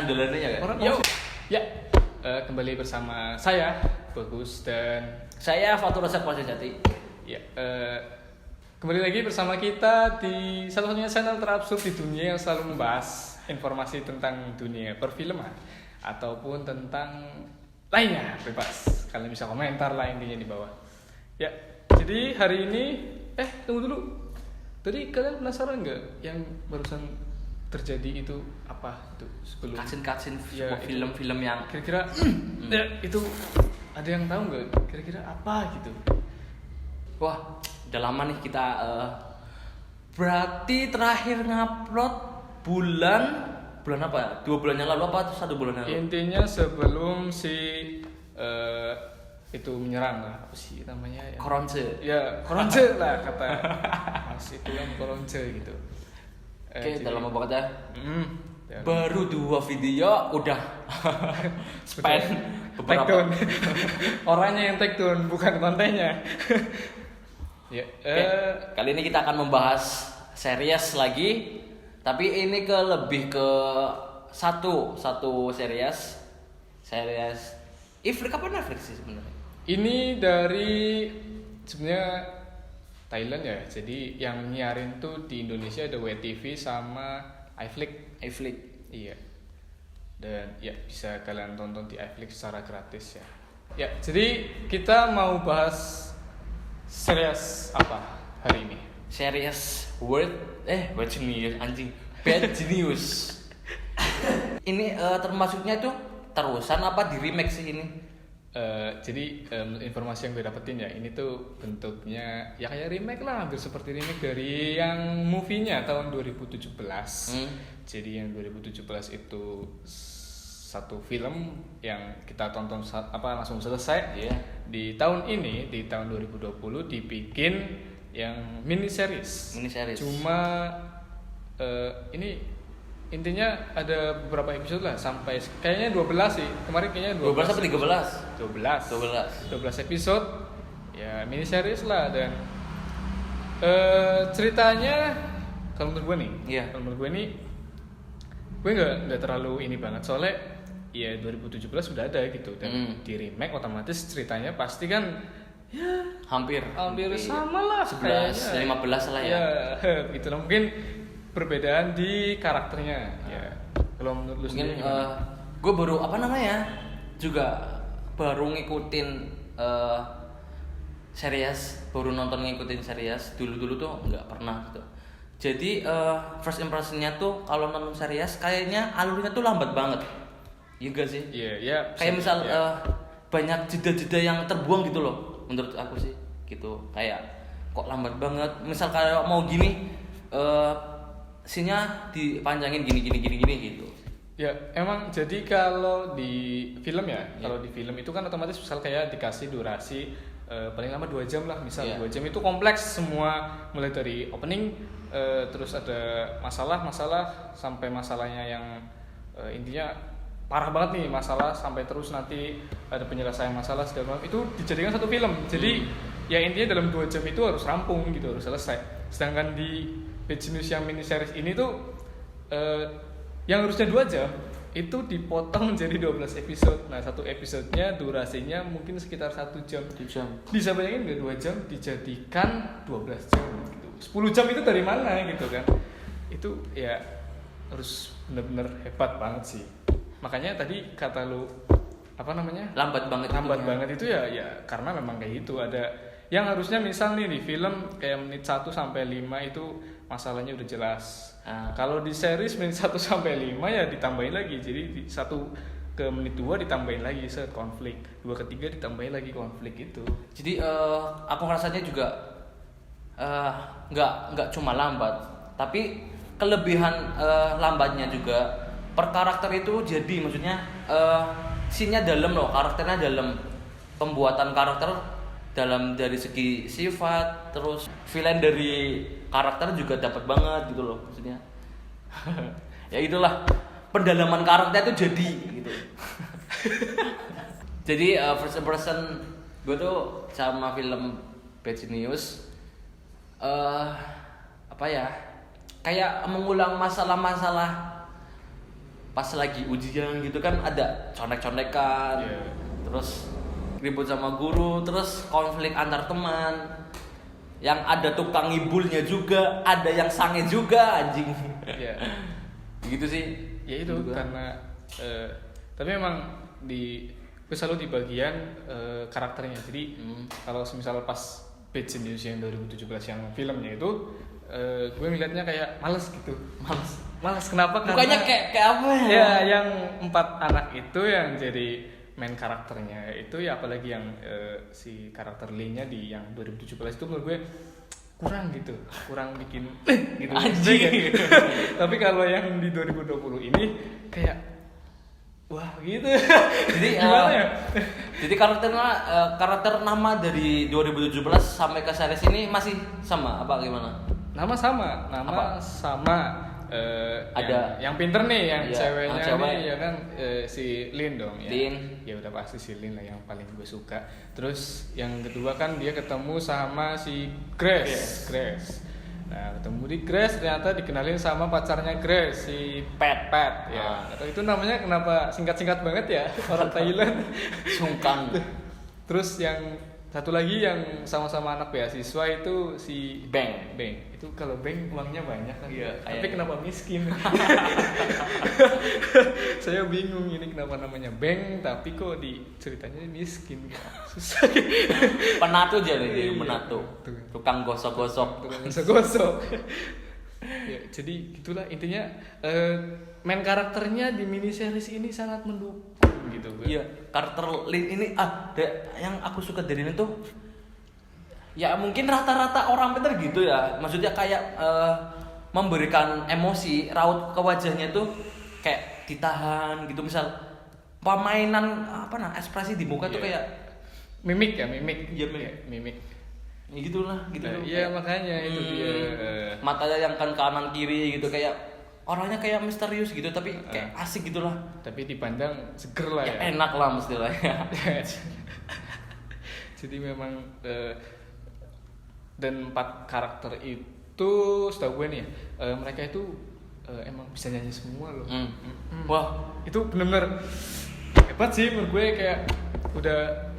andalannya ya kan? Ya, kembali bersama saya Bagus dan Saya Fatur Rasak Jati. ya kembali lagi bersama kita di satu-satunya channel terabsurd di dunia yang selalu membahas informasi tentang dunia perfilman ataupun tentang lainnya, bebas. Kalian bisa komentar lah intinya di bawah. Ya, jadi hari ini tunggu dulu. Tadi kalian penasaran nggak yang barusan terjadi itu apa itu sebelum Kacin ya, film-film yang kira-kira ya, itu ada yang tahu nggak kira-kira apa gitu? wah udah lama nih kita berarti terakhir ngupload bulan apa ya? 2 bulan yang lalu apa 1 bulan yang lalu? Intinya sebelum si itu menyerang lah, apa sih namanya ya? Koronce. Ya koronce lah kata Mas itu yang koronce gitu. Oke, udah lama banget ya. Ya, Baru 2 video udah spend take beberapa. down. Orangnya yang take down bukan kontennya. Ya, Oke, kali ini kita akan membahas series lagi, tapi ini lebih ke satu series Ifrik apa Netflix sih sebenarnya? ini dari sebenarnya Thailand ya. Jadi yang nyiarin tuh di Indonesia ada WTV sama iFlix. Iya. Dan ya bisa kalian tonton di iFlix secara gratis ya. Ya, jadi kita mau bahas series apa hari ini? Series World Genius anjing. Bad Genius. Ini termasuknya tuh terusan apa di remake sih ini? Jadi informasi yang gue dapetin ya, ini tuh bentuknya ya kayak remake lah, hampir seperti remake dari yang movie-nya tahun 2017. Jadi yang 2017 itu satu film yang kita tonton langsung selesai. Di tahun ini, di tahun 2020 dibikin yang mini series. Cuma ini intinya ada beberapa episode lah, sampai kayaknya 12 sih. Kemarin kayaknya 12 sampai 12 episode. Ya mini series lah. Dan ceritanya kalau menurut gue nih, gue nggak terlalu ini banget, soalnya ya 2017 sudah ada gitu, dan di remake otomatis ceritanya pasti kan ya hampir sama lah, 11 15 lah ya. Gitu lah, mungkin perbedaan di karakternya ya. Kalau menurut lu mungkin sendiri gue baru juga baru ngikutin series, baru nonton ngikutin series. Dulu tuh nggak pernah gitu. Jadi first impressionnya tuh kalau nonton series kayaknya alurnya tuh lambat banget. Iya gak sih? Iya. Kayak misal banyak jeda-jeda yang terbuang gitu loh, menurut aku sih gitu. Kayak kok lambat banget. Misal kalau mau gini scene-nya dipanjangin gini gitu. Ya, emang jadi kalau di film kalau di film itu kan otomatis misal kayak dikasih durasi paling lama 2 jam lah, misal 2 jam itu kompleks semua, mulai dari opening terus ada masalah sampai masalahnya yang intinya parah banget nih masalah, sampai terus nanti ada penyelesaian masalah segala macam, itu dijadikan satu film. Jadi ya intinya dalam 2 jam itu harus rampung gitu, harus selesai. Sedangkan di Bad Genius yang mini series ini tuh yang harusnya 2 jam itu dipotong menjadi 12 episode. Nah, satu episodenya durasinya mungkin sekitar 1 jam. Bisa bayangin nggak 2 jam dijadikan 12 jam gitu. 10 jam itu dari mana gitu kan? Itu ya harus benar-benar hebat banget sih. Makanya tadi kata lu lambat banget itu ya karena memang kayak gitu. Ada yang harusnya misal nih di film kayak menit 1 sampai 5 itu masalahnya udah jelas. Kalau di series menit 1 sampai 5 ya ditambahin lagi. Jadi di 1 ke menit 2 ditambahin lagi konflik, 2 ke 3 ditambahin lagi konflik itu. Jadi aku ngerasanya juga nggak cuma lambat, tapi kelebihan lambatnya juga per karakter itu. Jadi maksudnya scene-nya dalam loh, karakternya dalam, pembuatan karakter dalam dari segi sifat, terus villain dari karakter juga dapat banget gitu loh maksudnya. Ya itulah, pendalaman karakter itu jadi gitu. Jadi first impression gue tuh sama film Bad Genius kayak mengulang masalah-masalah pas lagi ujian gitu kan ada contek-contekan, terus ribut sama guru, terus konflik antar teman, yang ada tukang ngibulnya juga, ada yang sange juga anjing. Gitu sih. Ya itu juga. Karena tapi memang gue selalu di bagian karakternya. Jadi kalau misal pas Bad News yang 2017 yang filmnya itu gue ngeliatnya kayak males gitu. Males kenapa? Mukanya kayak apa ya? Ya yang 4 anak itu yang jadi main karakternya itu ya, apalagi yang si karakter Lee-nya di yang 2017 itu menurut gue kurang bikin gitu. Anjing. Tapi kalau yang di 2020 ini kayak wah gitu. Jadi gimana ya? Jadi karakter nama dari 2017 sampai ke series ini masih sama apa gimana? Nama sama. Ada yang pinter nih, yang ceweknya cewek. nih ya kan, si Lin dong ya. Lin. Ya udah pasti si Lin lah yang paling gue suka. Terus yang kedua kan dia ketemu sama si Grace. Nah, ketemu di Grace ternyata dikenalin sama pacarnya Grace, si Pat. Ya. Atau itu namanya kenapa singkat-singkat banget ya orang Thailand. Sungkan. Terus yang satu lagi yang sama-sama anak beasiswa itu si Beng. Itu kalau Beng uangnya banyak kan. Iya, Tapi kenapa miskin? Saya bingung ini kenapa namanya Beng tapi kok di ceritanya miskin. Susah. Penatu aja nih, penatu. Iya. Tukang gosok-gosok. Ya, jadi gitulah intinya, main karakternya di mini series ini sangat mendukung gitu. Iya, karakter Lin ini yang aku suka dari ini tuh ya mungkin rata-rata orang pintar gitu ya. Maksudnya kayak memberikan emosi raut ke wajahnya tuh kayak ditahan gitu. Misal pemainan eksprasi di muka tuh kayak mimik. Iya, mimik. Ya gitulah, gitu. Iya, makanya itu dia. Matanya yang kanan kiri gitu kayak orangnya kayak misterius gitu tapi kayak asik gitulah. Tapi dipandang seger lah ya. Enak lah mestilah ya. Jadi memang dan 4 karakter itu setahu gue nih ya, mereka itu emang bisa nyanyi semua loh. Wah, itu benar-benar hebat sih menurut gue, kayak udah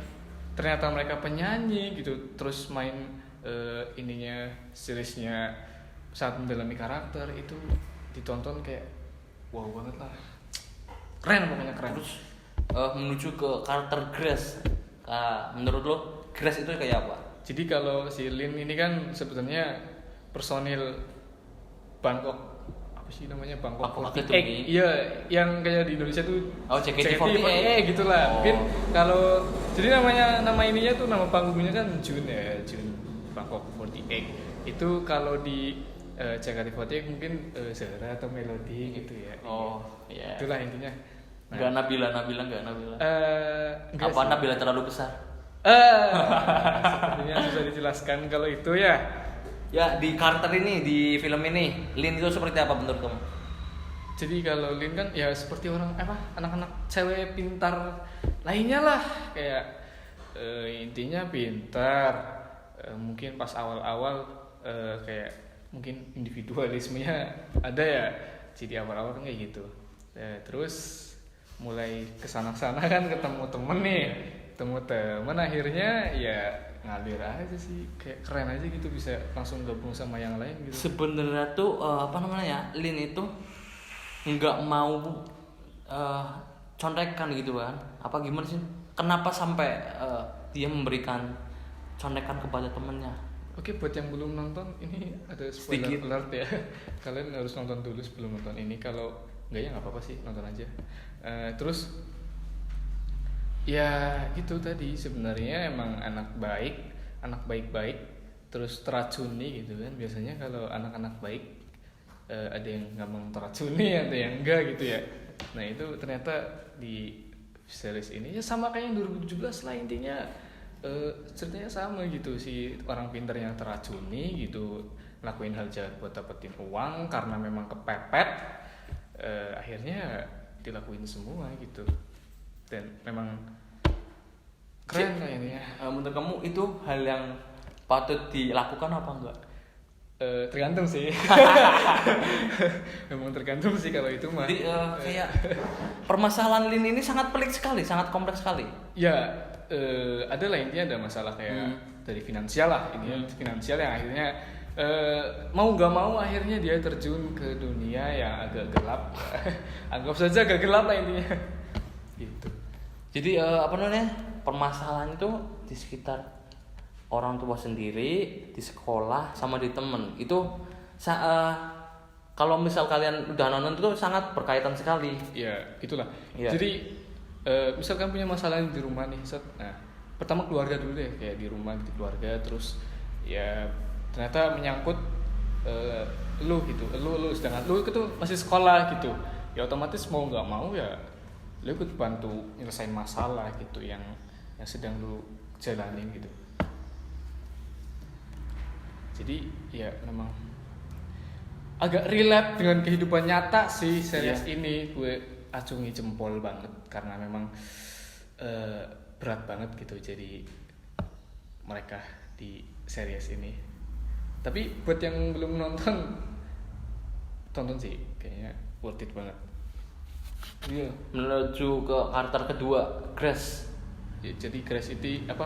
ternyata mereka penyanyi gitu, terus main seriesnya saat mendalami karakter itu ditonton kayak wow banget lah, keren pokoknya keren. Terus menuju ke karakter Grace. Menurut lo Grace itu kayak apa? Jadi kalau si Lin ini kan sebetulnya personil Bangkok, apa sih namanya, Bangkok 48. Iya, yang kayak di Indonesia tuh JKT48 gitulah. Mungkin kalau jadi nama ininya tuh, nama panggungnya kan Jun Bangkok 48. Itu kalau di JKT48 mungkin Zara atau Melody gitu ya. Oh, iya. Itulah intinya. Enggak Nabila. Apa Nabila terlalu besar? Sepertinya susah dijelaskan kalau itu ya. Ya, di karakter ini, di film ini, Lin itu seperti apa menurut kamu? Jadi kalau Lin kan ya seperti anak-anak cewek pintar lainnya lah, kayak intinya pintar, mungkin pas awal-awal kayak mungkin individualismenya ada ya, jadi awal-awal kan kayak gitu. Terus mulai kesana-sana kan ketemu temen akhirnya ya ngalir aja sih, kayak keren aja gitu, bisa langsung gabung sama yang lain gitu. Sebenarnya tuh Lin itu nggak mau contekan gitu kan? Apa gimana sih? Kenapa sampai dia memberikan contekan kepada temennya? Oke, buat yang belum nonton ini ada spoiler alert ya. Kalian harus nonton dulu sebelum nonton ini. Kalau nggak ya nggak apa-apa sih, nonton aja. Terus ya gitu tadi, sebenarnya emang anak baik-baik terus teracuni gitu kan. Biasanya kalau anak-anak baik ada yang gampang teracuni, ada yang enggak gitu ya. Nah itu ternyata di series ini ya sama kayak yang 2017 lah intinya. Ceritanya sama gitu, si orang pintar yang teracuni gitu, lakuin hal jahat buat dapetin uang karena memang kepepet, akhirnya dilakuin semua gitu. Dan memang keren lah ini ya. Menurut kamu itu hal yang patut dilakukan apa enggak? Tergantung sih. Memang tergantung sih kalau itu mah. Jadi kayak permasalahan Lin ini sangat pelik sekali, sangat kompleks sekali. Ya, ada lah intinya ada masalah kayak dari finansial lah, ini finansial yang akhirnya mau nggak mau akhirnya dia terjun ke dunia yang agak gelap. Anggap saja agak gelap lah intinya. Gitu. Jadi apa namanya, permasalahan itu di sekitar orang tua sendiri, di sekolah, sama di temen. Itu kalau misal kalian udah nonton itu sangat berkaitan sekali. Ya itulah. Ya. Jadi misalkan punya masalah di rumah nih, nah pertama keluarga dulu deh, kayak di rumah di keluarga, terus ya ternyata menyangkut lu gitu, lu sedangkan lu itu masih sekolah gitu, ya otomatis mau nggak mau ya lu ikut bantu nyelesain masalah gitu yang sedang lu jalanin gitu. Jadi ya memang agak relate dengan kehidupan nyata sih series ini, gue acungi jempol banget karena memang berat banget gitu jadi mereka di series ini. Tapi buat yang belum nonton, tonton sih, kayaknya worth it banget. Iya. Menuju ke karakter kedua, Grace. Ya, jadi Grace itu apa?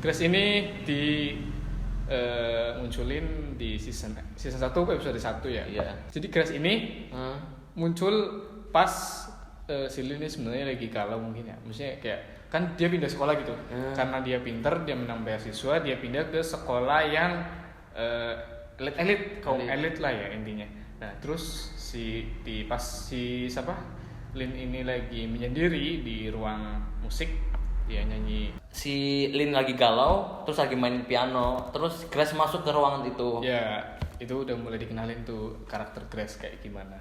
Grace ini munculin di season 1 episode 1 ya. Iya. Jadi Grace ini muncul pas si Lin ini sebenarnya lagi galau mungkin ya. Maksudnya kayak kan dia pindah sekolah gitu. Karena dia pinter, dia menang beasiswa, dia pindah ke sekolah yang elit, kaum elit lah ya intinya. Nah, terus pas si siapa? Lin ini lagi menyendiri di ruang musik, dia nyanyi. Si Lin lagi galau, terus lagi main piano, terus Grace masuk ke ruangan itu. Ya, itu udah mulai dikenalin tuh karakter Grace kayak gimana.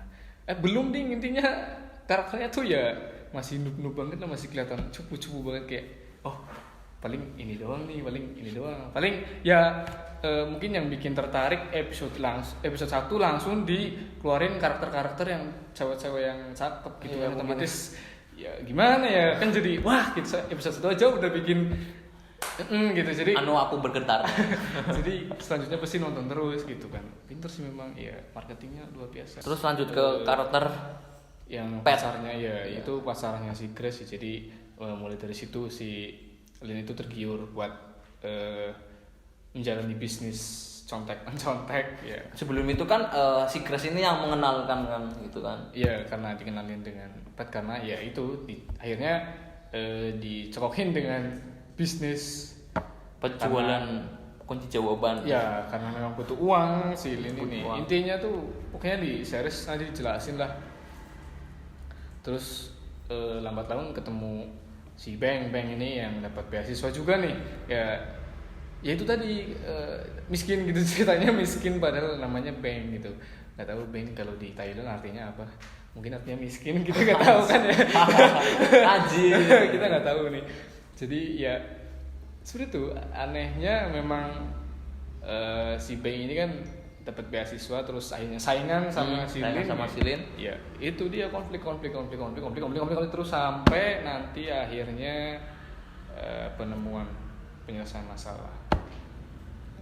Belum ding, intinya karakternya tuh ya masih noob banget lah, masih kelihatan cupu-cupu banget kayak paling ini doang nih, paling ya mungkin yang bikin tertarik episode 1 langsung dikeluarin karakter-karakter yang cewek-cewek yang cakep gitu, iya, kan otomatis ya gimana ya kan, jadi wah gitu, episode 1 aja udah bikin gitu, jadi Aku bergetar. jadi selanjutnya pasti nonton terus gitu kan. Pinter sih memang, ya marketingnya luar biasa. Terus lanjut ke karakter yang Pet. pasarnya itu pasarnya si Grace. Jadi mulai dari situ si Lin itu tergiur buat menjalani bisnis contek ya. Sebelum itu kan si Grace ini yang mengenalkan kan gitu kan. Iya, karena dikenalin dengan Pet, karena ya itu akhirnya dicokokin dengan bisnis Penjualan kunci jawaban. ya, karena memang butuh uang si Lin ini. uang. Intinya tuh pokoknya di series nanti dijelasin lah. Terus lambat laun ketemu si Bang ini yang dapat beasiswa juga nih. Ya itu tadi miskin gitu, ceritanya miskin padahal namanya Bang gitu. Nggak tahu Bang kalau di Thailand artinya apa. Mungkin artinya miskin, kita nggak tahu kan ya. Anjir. Kita nggak tahu nih. Jadi ya seperti itu, anehnya memang si Bang ini kan dapat beasiswa, terus akhirnya saingan sama si Lin. Ya itu dia konflik terus sampai nanti akhirnya penemuan penyelesaian masalah.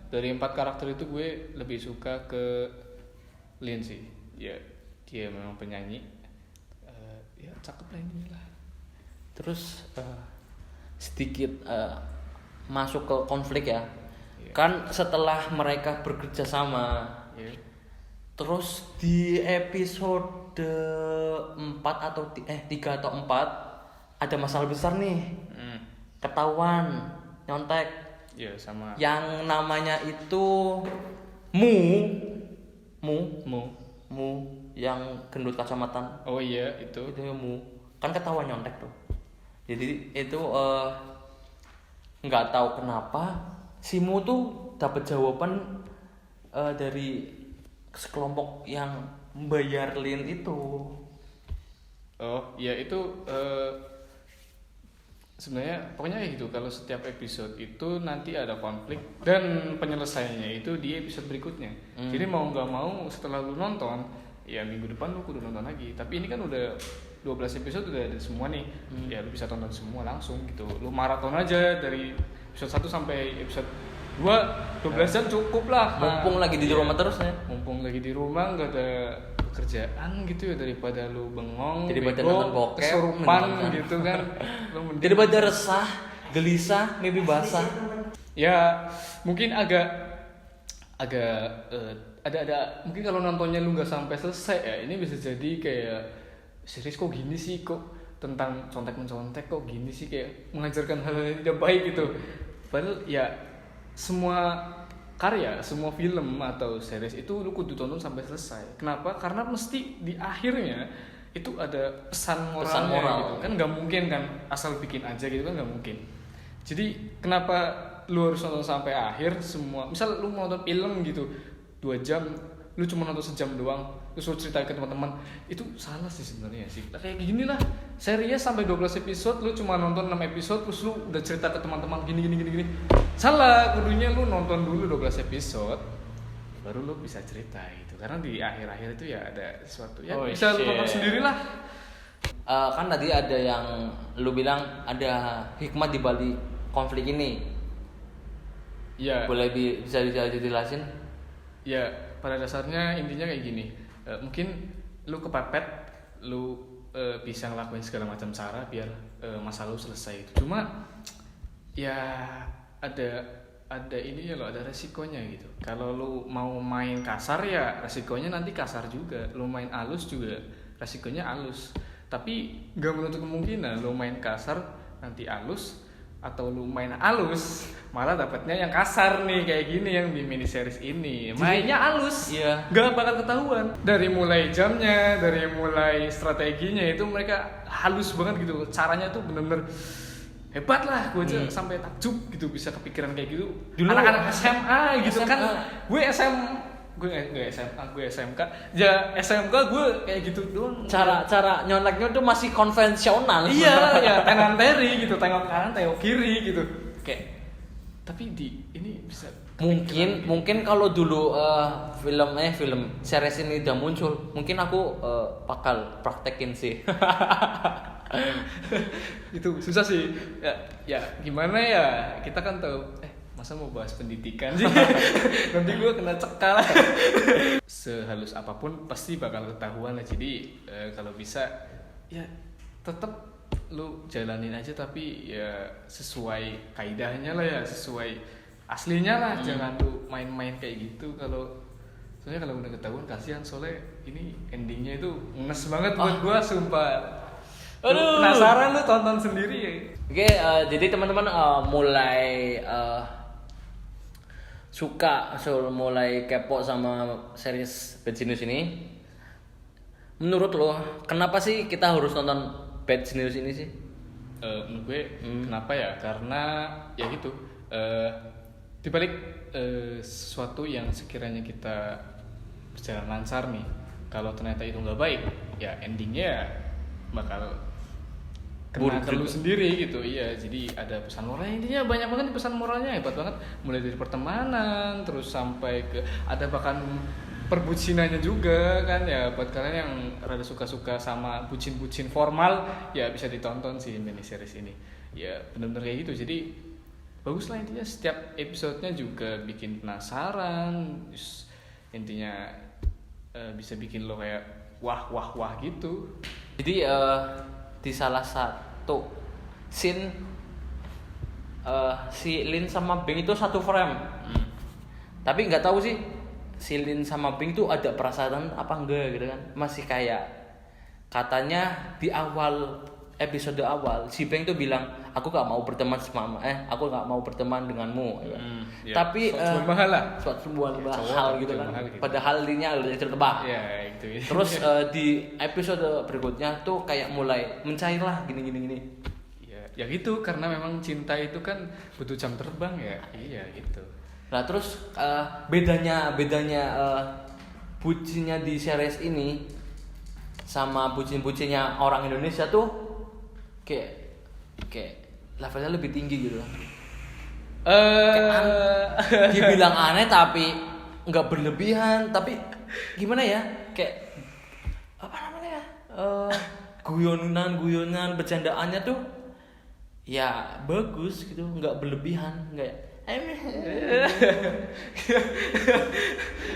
Dari 4 karakter itu gue lebih suka ke Lin sih. Ya dia memang penyanyi, ya cakep lah ini lah. Terus sedikit masuk ke konflik ya. Iya. Kan setelah mereka bekerja sama, terus di episode 4 atau 3 atau 4 ada masalah besar nih. Ketahuan nyontek. Ya sama. Yang namanya itu Mu yang gendut kacamata. Oh iya itu. Itu Mu. Kan ketahuan nyontek tuh. Jadi itu nggak tahu kenapa si Mu tuh dapat jawaban dari sekelompok yang membayar Lin itu. Oh iya itu sebenarnya pokoknya kayak gitu. Kalau setiap episode itu nanti ada konflik dan penyelesaiannya itu di episode berikutnya. Jadi mau nggak mau setelah lu nonton, ya minggu depan lu kudu nonton lagi. Tapi ini kan udah 12 episode udah ada semua nih. Ya lu bisa tonton semua langsung gitu. Lu maraton aja dari episode 1 sampai episode Gua 12 jam cukup lah. Mumpung lagi di rumah terus ya. Mumpung lagi di rumah nggak ada pekerjaan gitu ya, daripada lu bengong, Daripada bego, nonton bokep, kesurupan menonton. gitu kan. Lu mending- Daripada resah, gelisah, mimpi basah. Ya mungkin agak ada mungkin kalau nontonnya lu nggak sampai selesai ya, ini bisa jadi kayak series kok gini sih, kok tentang contek mencontek kok gini sih, kayak mengajarkan hal yang tidak baik gitu. Padahal ya semua karya, semua film atau series itu lu kudu tonton sampai selesai. Kenapa? Karena mesti di akhirnya itu ada pesan moralnya Pesan moral. gitu kan, nggak mungkin kan asal bikin aja gitu kan, nggak mungkin. Jadi kenapa lu harus nonton sampai akhir semua? Misal lu mau nonton film gitu 2 jam, lu cuma nonton sejam doang, terus lu cerita ke teman-teman, itu salah sih sebenarnya sih. Kayak gini lah, serinya sampai 12 episode, lu cuma nonton 6 episode, terus lu udah cerita ke teman-teman gini. Salah, kudunya lu nonton dulu 12 episode, baru lu bisa cerita itu. Karena di akhir-akhir itu ya ada sesuatu ya, bisa lu nonton sendiri lah. Kan tadi ada yang lu bilang ada hikmah di balik konflik ini. Ya. Boleh bisa dijelasin? Ya, pada dasarnya intinya kayak gini. Mungkin lu kepepet, lu bisa ngelakuin segala macam cara biar masalah lu selesai itu. Cuma ya ada ininya loh, ada resikonya gitu. Kalau lu mau main kasar ya resikonya nanti kasar juga. Lu main halus juga resikonya halus. Tapi nggak menutup kemungkinan lu main kasar nanti halus, atau lu main halus malah dapatnya yang kasar nih, kayak gini yang di mini series ini. Mainnya halus, Iya. gak bakal ketahuan. Dari mulai jamnya, dari mulai strateginya itu mereka halus banget gitu. Caranya tuh bener-bener hebat lah. Gue aja sampai takjub gitu bisa kepikiran kayak gitu. Dulu anak-anak SMA gitu SMA. kan. Gue SMA, gue SMK. Ya SMK gue kayak gitu doang. Cara nyonteknya tuh masih konvensional. Iya, ya tenan teri gitu, tengok kanan, tengok kiri gitu. Kayak tapi di ini bisa Mungkin kalau dulu film series ini udah muncul, mungkin aku bakal praktekin sih. itu susah sih. Ya gimana ya? Kita kan tahu masa mau bahas pendidikan sih. Nanti gue kena cekal. Sehalus apapun pasti bakal ketahuan lah. Jadi kalau bisa ya tetap lu jalanin aja, tapi ya sesuai kaidahnya lah ya, sesuai aslinya lah. Jangan lu main-main kayak gitu. Soalnya kalau udah ketahuan kasihan, soalnya ini endingnya itu nges banget buat gua sumpah. Aduh. Penasaran lu tonton sendiri ya. Oke, jadi teman-teman mulai mulai kepo sama series Bad Genius ini. Menurut lo, kenapa sih kita harus nonton Bad Genius ini sih? Menurut gue kenapa ya? Karena ya gitu. Dibalik sesuatu yang sekiranya kita berjalan lancar nih, kalau ternyata itu nggak baik, ya endingnya bakal kena ke lu sendiri gitu. Iya, jadi ada pesan moralnya, intinya banyak banget nih pesan moralnya, hebat banget. Mulai dari pertemanan terus sampai ke ada bahkan perbucinannya juga kan ya. Buat kalian yang rada suka-suka sama bucin-bucin formal ya bisa ditonton sih mini series ini. Ya benar-benar kayak gitu. Jadi bagus lah intinya, setiap episodenya juga bikin penasaran. Terus intinya bisa bikin lo kayak wah gitu. Jadi di salah satu scene si Lin sama Bing itu satu frame. Tapi nggak tahu sih si Lin sama Bing tuh ada perasaan apa enggak gitu kan. Masih kayak katanya di awal episode awal si Bing tuh bilang aku gak mau berteman aku gak mau berteman denganmu ya. Tapi sebuah mahal lah, sebuah hal gitu kan. Padahal Linnya udah tertebak. Ya itu. Terus di episode berikutnya tuh kayak mulai mencair lah gini. Ya gitu, karena memang cinta itu kan butuh jam terbang ya. Iya gitu. Nah terus bedanya bucinnya di series ini sama bucin-bucinnya orang Indonesia tuh kayak levelnya lebih tinggi gitu. Dibilang aneh tapi nggak berlebihan, tapi gimana ya, kayak apa namanya ya, guyonan bercandaannya tuh ya bagus gitu, nggak berlebihan, nggak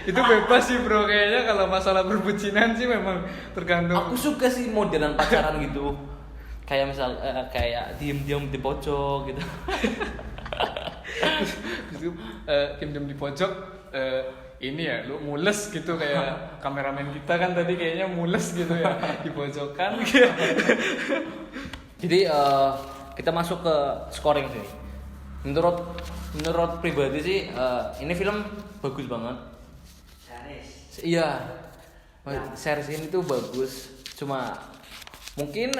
Itu bebas sih bro, kayaknya kalau masalah perbucinan sih memang tergantung. Aku suka sih modelan pacaran gitu. Kayak misal kayak diem-diem di pojok gitu. Itu diem di pojok, ini ya lu mules gitu kayak kameramen kita kan tadi kayaknya mules gitu ya di pojokan. Jadi kita masuk ke scoring sih. Menurut pribadi sih ini film bagus banget. Iya. Series ini tuh bagus. Cuma mungkin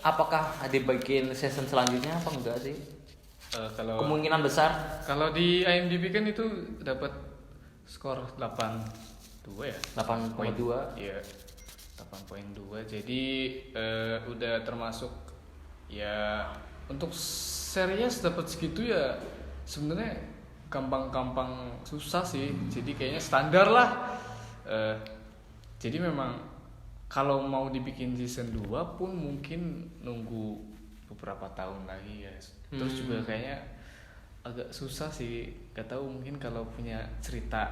apakah dibikin season selanjutnya apa enggak sih? Kalau Kemungkinan besar. kalau di IMDb kan itu dapat skor 8,2 ya. 8,2. Iya. 8,2. Jadi udah termasuk ya untuk series dapat segitu ya sebenarnya gampang-gampang susah sih. Jadi kayaknya standar lah. Jadi memang kalau mau dibikin season 2 pun mungkin nunggu beberapa tahun lagi ya. Terus juga kayaknya agak susah sih. Gak tahu mungkin kalau punya cerita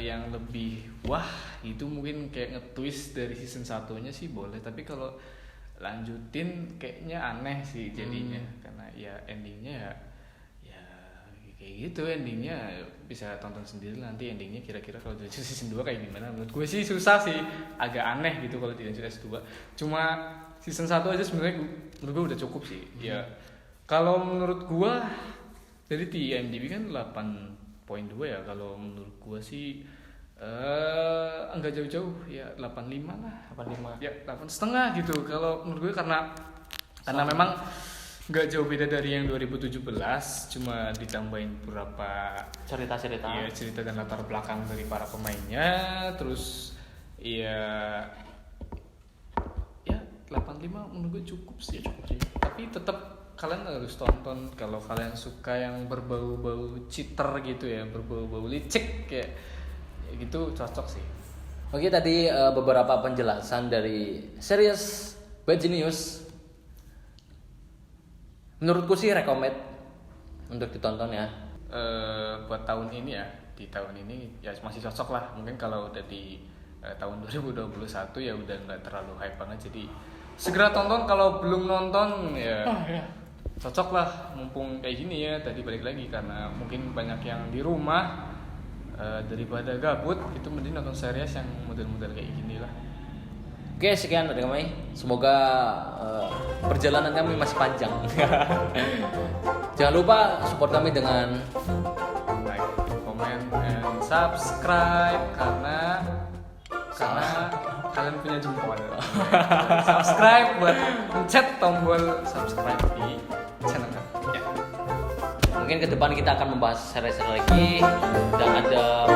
yang lebih wah itu mungkin kayak nge-twist dari season 1-nya sih boleh. Tapi kalau lanjutin kayaknya aneh sih jadinya. Karena ya endingnya ya kayak gitu, endingnya bisa tonton sendiri nanti endingnya kira-kira kalau dilanjut season 2 kayak gimana. Menurut gue sih susah sih, agak aneh gitu kalau dilanjut S2. Cuma season 1 aja sebenarnya menurut gue udah cukup sih. Ya kalau menurut gue dari di IMDb kan 8,2 ya. Kalau menurut gue sih enggak jauh-jauh ya 85 lah. 85. Ya 8,5 gitu. Kalau menurut gue karena memang nggak jauh beda dari yang 2017, cuma ditambahin beberapa Cerita-cerita. ya cerita dan latar belakang dari para pemainnya. Terus ya 85 menurut gue cukup sih. Tapi tetap kalian harus tonton kalau kalian suka yang berbau-bau cheater gitu ya, berbau-bau licik kayak ya gitu, cocok sih. Oke, tadi beberapa penjelasan dari series Bad Genius. Menurutku sih recommend untuk ditonton ya. Buat tahun ini ya, di tahun ini ya masih cocok lah. Mungkin kalau udah di tahun 2021 ya udah nggak terlalu hype banget. Jadi segera tonton kalau belum nonton ya. Cocok lah, mumpung kayak gini ya. Tadi balik lagi karena mungkin banyak yang di rumah, daripada gabut itu mending nonton series yang model-model kayak gini lah. Oke, sekian dari kami. Semoga perjalanan kami masih panjang. Jangan lupa support kami dengan Like, comment, and subscribe karena kalian punya jempol. Subscribe buat pencet tombol subscribe di channel kami. Ya. mungkin ke depan kita akan membahas series lagi dan ada